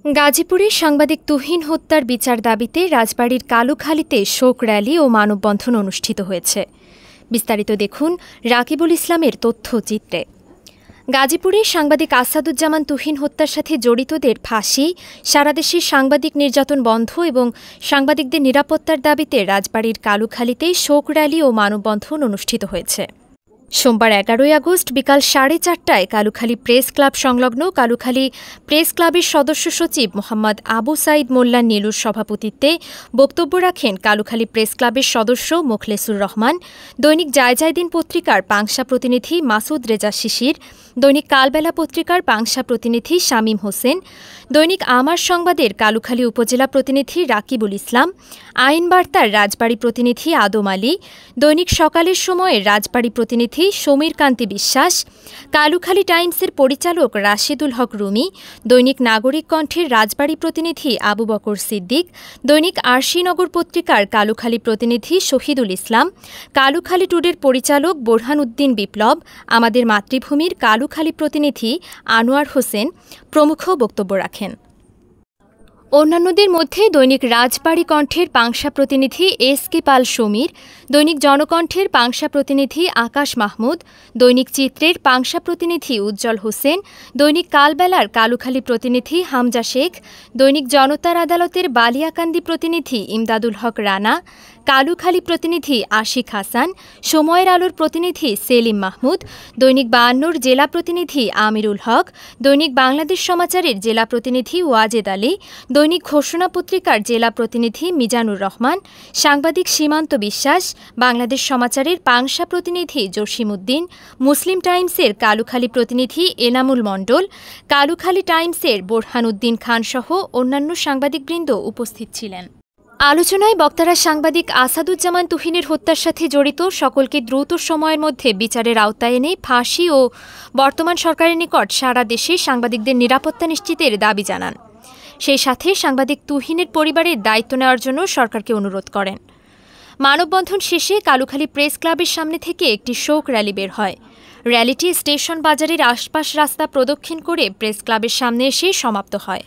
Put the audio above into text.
গাজীপুরে সাংবাদিক তুহিন হত্যার বিচার দাবিতে রাজবাড়ীর কালুখালীতে শোক র্যালি ও মানববন্ধন অনুষ্ঠিত হয়েছে। বিস্তারিত দেখুন রাকিবুল ইসলামের তথ্যচিত্রে। গাজীপুরে সাংবাদিক আসাদুজ্জামান তুহিন হত্যার সাথে জড়িতদের ফাঁসি, সারা দেশে সাংবাদিক নির্যাতন বন্ধ এবং সাংবাদিকদের নিরাপত্তার দাবিতে রাজবাড়ীর কালুখালীতে শোক র্যালি ও মানববন্ধন অনুষ্ঠিত হয়েছে। সোমবার ১১ আগস্ট বিকাল ৪:৩০টায় কালুখালী প্রেস ক্লাব সংলগ্ন কালুখালী প্রেস ক্লাবের সদস্য সচিব মোহাম্মদ আবু সাইদ মোল্লা নীলুর সভাপতিত্বে বক্তব্য রাখেন কালুখালী প্রেস ক্লাবের সদস্য মোখলেসুর রহমান, দৈনিক জায়জায়দিন পত্রিকার পাংশা প্রতিনিধি মাসুদ রেজা শিশির, দৈনিক কালবেলা পত্রিকার পাংশা প্রতিনিধি শামীম হোসেন, দৈনিক আমার সংবাদের কালুখালী উপজেলা প্রতিনিধি রাকিবুল ইসলাম, আইন বার্তার রাজবাড়ী প্রতিনিধি আদম আলী, দৈনিক সকালের সময়ের রাজবাড়ী প্রতিনিধি সমীর কান্তি বিশ্বাস, কালুখালী টাইমসের পরিচালক রাশেদুল হক রুমি, দৈনিক নাগরিক কণ্ঠের রাজবাড়ী প্রতিনিধি আবু বকর সিদ্দিক, দৈনিক আরশিনগর পত্রিকার কালুখালী প্রতিনিধি শহীদুল ইসলাম, কালুখালী টুডের পরিচালক বোরহান উদ্দিন বিপ্লব, আমাদের মাতৃভূমির কালুখালী প্রতিনিধি আনোয়ার হোসেন প্রমুখ বক্তব্য রাখেন। অন্যান্যদের মধ্যে দৈনিক রাজবাড়ী কণ্ঠের পাংশা প্রতিনিধি এস.কে পাল সমীর, দৈনিক জনকণ্ঠের পাংশা প্রতিনিধি আকাশ মাহমুদ, দৈনিক চিত্রের পাংশা প্রতিনিধি উজ্জ্বল হোসেন, দৈনিক কালবেলার কালুখালী প্রতিনিধি হামজা শেখ, দৈনিক জনতার আদালতের বালিয়াকান্দি প্রতিনিধি ইমদাদুল হক রানা, কালুখালী প্রতিনিধি আশিক হাসান, সময়ের আলোর প্রতিনিধি সেলিম মাহমুদ, দৈনিক ৫২-র জেলা প্রতিনিধি আমিরুল হক, দৈনিক বাংলাদেশ সমাচারের জেলা প্রতিনিধি ওয়াজেদ আলী, দৈনিক ঘোষণা পত্রিকার জেলা প্রতিনিধি মিজানুর রহমান, সাংবাদিক সীমান্ত বিশ্বাস, বাংলাদেশ সমাচারের পাংশা প্রতিনিধি জসিম উদ্দিন, মুসলিম টাইমসের কালুখালী প্রতিনিধি এনামুল মণ্ডল, কালুখালী টাইমসের বোরহান উদ্দিন খানসহ অন্যান্য সাংবাদিকবৃন্দ উপস্থিত ছিলেন। আলোচনায় বক্তারা সাংবাদিক আসাদুজ্জামান তুহিনের হত্যার সাথে জড়িত সকলকে দ্রুত সময়ের মধ্যে বিচারের আওতায় এনে ফাঁসি ও বর্তমান সরকারের নিকট সারা দেশে সাংবাদিকদের নিরাপত্তা নিশ্চিতের দাবি জানান। সেই সাথে সাংবাদিক তুহিনের পরিবারের দায়িত্ব নেওয়ার জন্য সরকারকে অনুরোধ করেন। মানববন্ধন শেষে কালুখালী প্রেস ক্লাবের সামনে থেকে একটি শোক র্যালি বের হয়। র্যালিটি স্টেশন বাজারের আশপাশ রাস্তা প্রদক্ষিণ করে প্রেস ক্লাবের সামনে এসে সমাপ্ত হয়।